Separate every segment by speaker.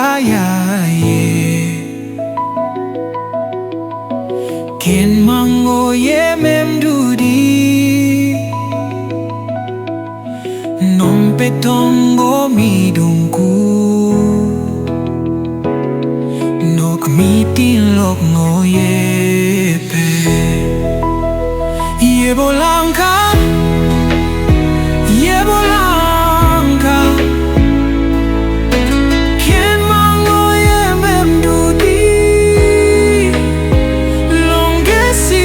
Speaker 1: kaya ye Ken mango ye memdudi Non petongo midungku Nok mitin lok ngoye pe Ye bolangka Ye bolangka Ken mango ye memdudi Longge si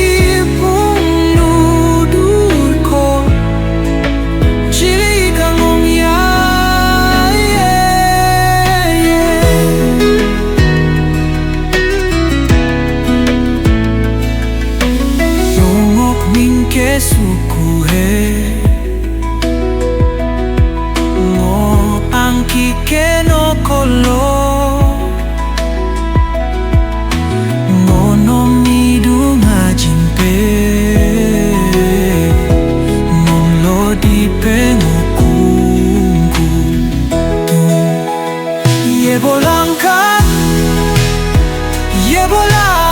Speaker 1: pung nudur ko Chili kangong ya Yongok mingke suku he Kikeno kolo Ngono midunga jimpe Nomlo di pengokungu Ye bolangka Ye bolangka